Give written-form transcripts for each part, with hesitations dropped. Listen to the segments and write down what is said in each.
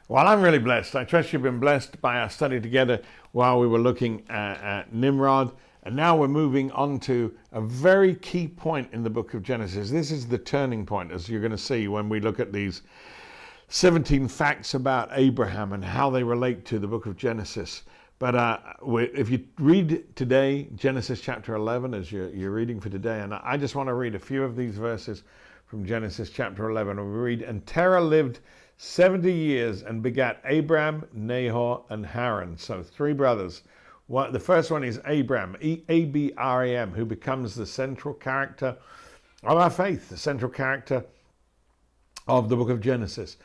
Well, I'm really blessed. I trust you've been blessed by our study together while we were looking at Nimrod. And now we're moving on to a very key point in the book of Genesis. This is the turning point, as you're going to see when we look at these 17 facts about Abraham and how they relate to the book of Genesis. But if you read today, Genesis chapter 11, as you're reading for today, and I just want to read a few of these verses from Genesis chapter 11. We read, "And Terah lived 70 years and begat Abram, Nahor, and Haran." So three brothers. The first one is Abram, Abram, who becomes the central character of our faith, the central character of the book of Genesis.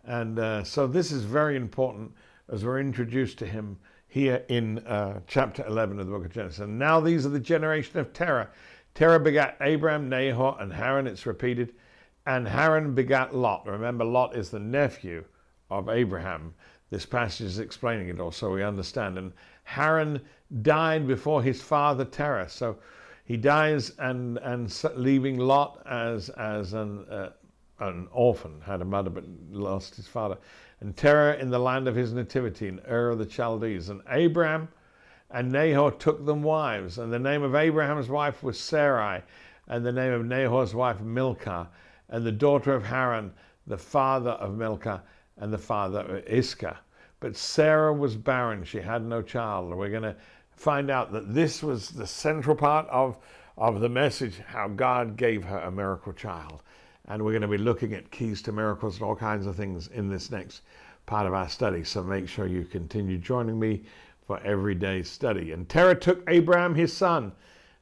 And so this is very important as we're introduced to him here in chapter 11 of the book of Genesis. And now these are the generation of Terah. Terah begat Abram, Nahor, and Haran, it's repeated. And Haran begat Lot. Remember, Lot is the nephew of Abraham. This passage is explaining it all, so we understand. And Haran died before his father Terah. So he dies and leaving Lot as an orphan, had a mother but lost his father. And Terah in the land of his nativity, in Ur of the Chaldees. And Abram and Nahor took them wives. And the name of Abraham's wife was Sarai, and the name of Nahor's wife Milcah, and the daughter of Haran, the father of Milcah, and the father of Iscah. But Sarah was barren, she had no child. And we're going to find out that this was the central part of the message, how God gave her a miracle child. And we're going to be looking at keys to miracles and all kinds of things in this next part of our study. So make sure you continue joining me for everyday study. And Terah took Abram his son,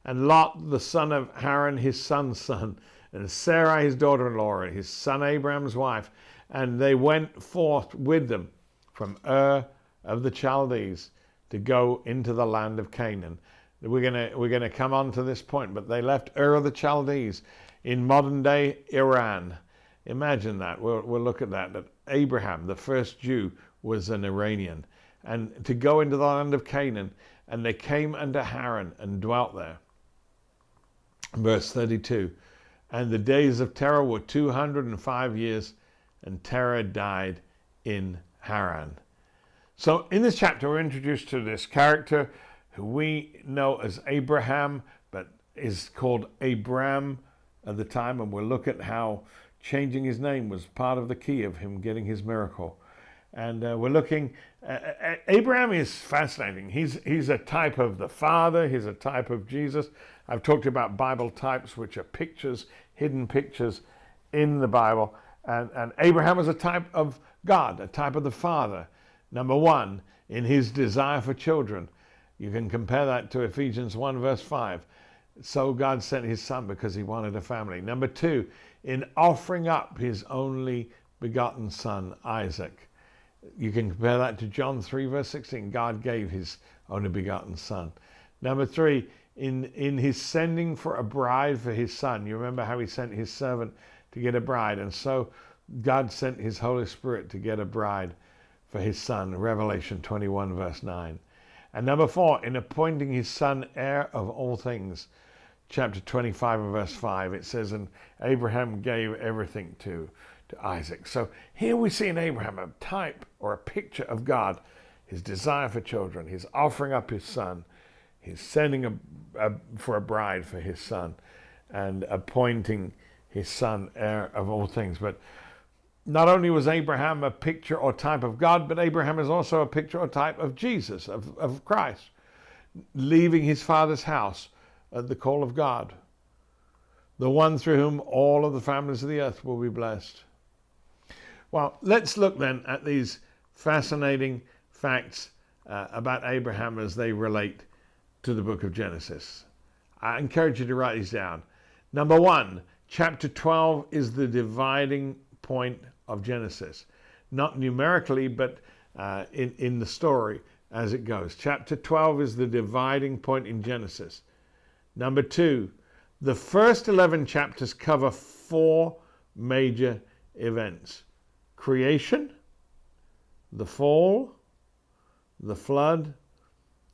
and Lot the son of Haran his son's son, and Sarai his daughter-in-law, and his son Abram's wife, and they went forth with them from Ur of the Chaldees to go into the land of Canaan. We're gonna come on to this point, but they left Ur of the Chaldees in modern day Iran. Imagine that. We'll look at that. That Abraham, the first Jew, was an Iranian, and to go into the land of Canaan, and they came unto Haran and dwelt there. Verse 32. And the days of Terah were 205 years, and Terah died in Haran. So in this chapter, we're introduced to this character who we know as Abraham, but is called Abram at the time, and we'll look at how changing his name was part of the key of him getting his miracle. And we're looking, Abraham is fascinating. He's a type of the Father, he's a type of Jesus. I've talked about Bible types, which are pictures, hidden pictures in the Bible. And Abraham is a type of God, a type of the Father. Number one, in his desire for children. You can compare that to Ephesians 1 verse 5. So God sent his son because he wanted a family. Number two, in offering up his only begotten son, Isaac. You can compare that to John 3 verse 16. God gave his only begotten son. Number three, in his sending for a bride for his son. You remember how he sent his servant to get a bride. And so God sent his Holy Spirit to get a bride for his son. Revelation 21 verse 9. And number four, in appointing his son heir of all things. Chapter 25 and verse 5, it says, and Abraham gave everything to Isaac. So here we see in Abraham a type or a picture of God, his desire for children, his offering up his son, his sending for a bride for his son, and appointing his son heir of all things. But not only was Abraham a picture or type of God, but Abraham is also a picture or type of Jesus, of Christ, leaving his father's house at the call of God, the one through whom all of the families of the earth will be blessed. Well, let's look then at these fascinating facts about Abraham as they relate to the book of Genesis. I encourage you to write these down. Number one, chapter 12 is the dividing point of Genesis. Not numerically, but in the story as it goes. Chapter 12 is the dividing point in Genesis. Number two, the first 11 chapters cover four major events: creation, the fall, the flood,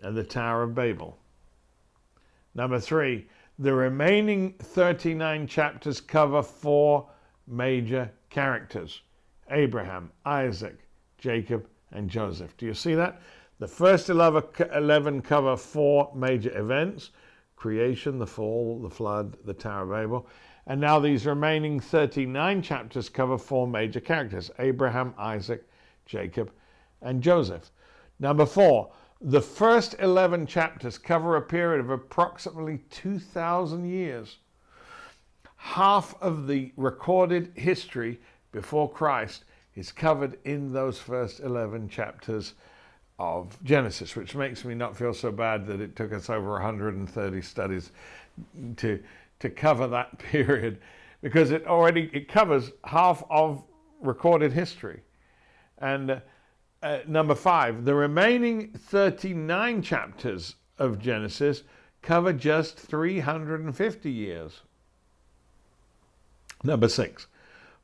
and the Tower of Babel. Number three, the remaining 39 chapters cover four major characters: Abraham, Isaac, Jacob, and Joseph. Do you see that? The first 11 cover 4 major events: creation, the fall, the flood, the Tower of Babel. And now these remaining 39 chapters cover 4 major characters: Abraham, Isaac, Jacob, and Joseph. Number 4, the first 11 chapters cover a period of approximately 2,000 years. Half of the recorded history before Christ is covered in those first 11 chapters of Genesis, which makes me not feel so bad that it took us over 130 studies to cover that period, because it covers half of recorded history. And number 5, the remaining 39 chapters of Genesis cover just 350 years. Number 6,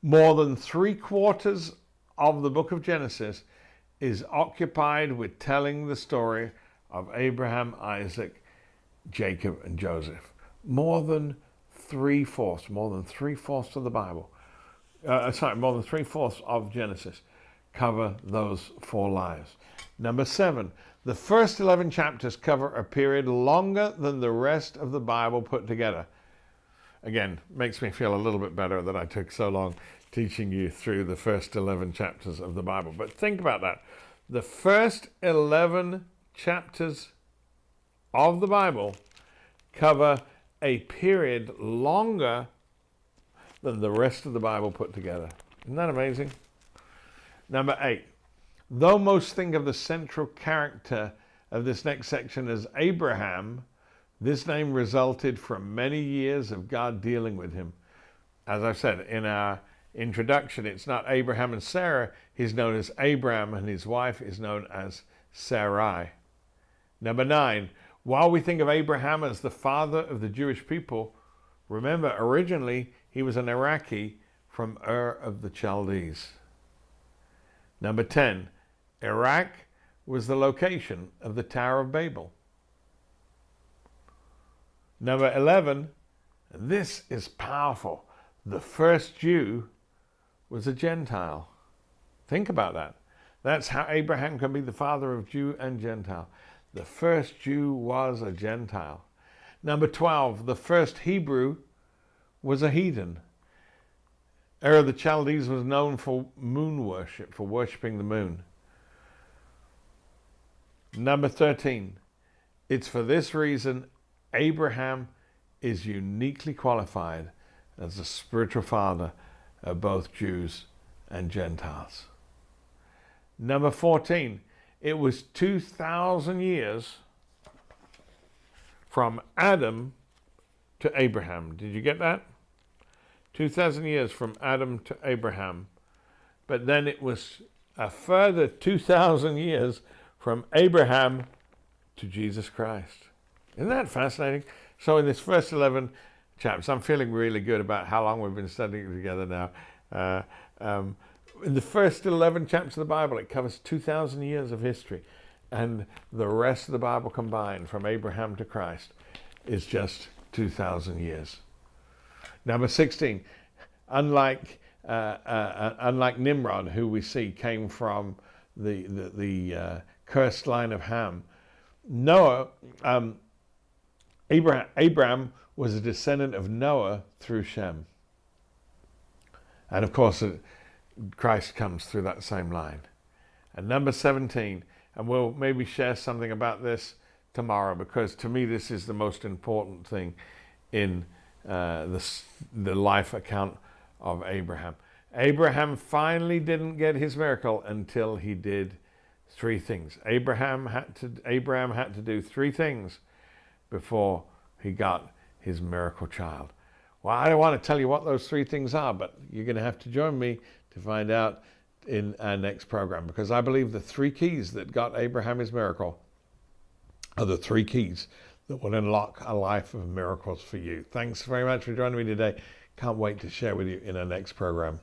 more than 3/4 of the book of Genesis is occupied with telling the story of Abraham, Isaac, Jacob, and Joseph. More than 3/4 of the Bible, more than 3/4 of Genesis cover those 4 lives. Number 7, the first 11 chapters cover a period longer than the rest of the Bible put together. Again, makes me feel a little bit better that I took so long teaching you through the first 11 chapters of the Bible. But think about that. The first 11 chapters of the Bible cover a period longer than the rest of the Bible put together. Isn't that amazing? Number 8, though most think of the central character of this next section as Abraham, this name resulted from many years of God dealing with him. As I've said in our introduction, it's not Abraham and Sarah. He's known as Abram, and his wife is known as Sarai. Number 9, while we think of Abraham as the father of the Jewish people, remember originally he was an Iraqi from Ur of the Chaldees. Number 10, Iraq was the location of the Tower of Babel. Number 11, and this is powerful, the first Jew was a Gentile. Think about that. That's how Abraham can be the father of Jew and Gentile. The first Jew was a Gentile. Number 12, the first Hebrew was a heathen. Ur of the Chaldees was known for moon worship, for worshipping the moon. Number 13, it's for this reason Abraham is uniquely qualified as the spiritual father of both Jews and Gentiles. Number 14, it was 2,000 years from Adam to Abraham. Did you get that? 2,000 years from Adam to Abraham. But then it was a further 2,000 years from Abraham to Jesus Christ. Isn't that fascinating? So in this first 11 chapters, I'm feeling really good about how long we've been studying together now. In the first 11 chapters of the Bible, it covers 2,000 years of history. And the rest of the Bible combined, from Abraham to Christ, is just 2,000 years. Number 16, unlike Nimrod, who we see came from the cursed line of Ham, Abraham was a descendant of Noah through Shem. And of course, Christ comes through that same line. And number 17, and we'll maybe share something about this tomorrow, because to me this is the most important thing in the life account of Abraham. Abraham finally didn't get his miracle until he did 3 things. Abraham had to do 3 things before he got his miracle child. Well, I don't want to tell you what those 3 things are, but you're going to have to join me to find out in our next program, because I believe the 3 keys that got Abraham his miracle are the 3 keys that will unlock a life of miracles for you. Thanks very much for joining me today. Can't wait to share with you in our next program.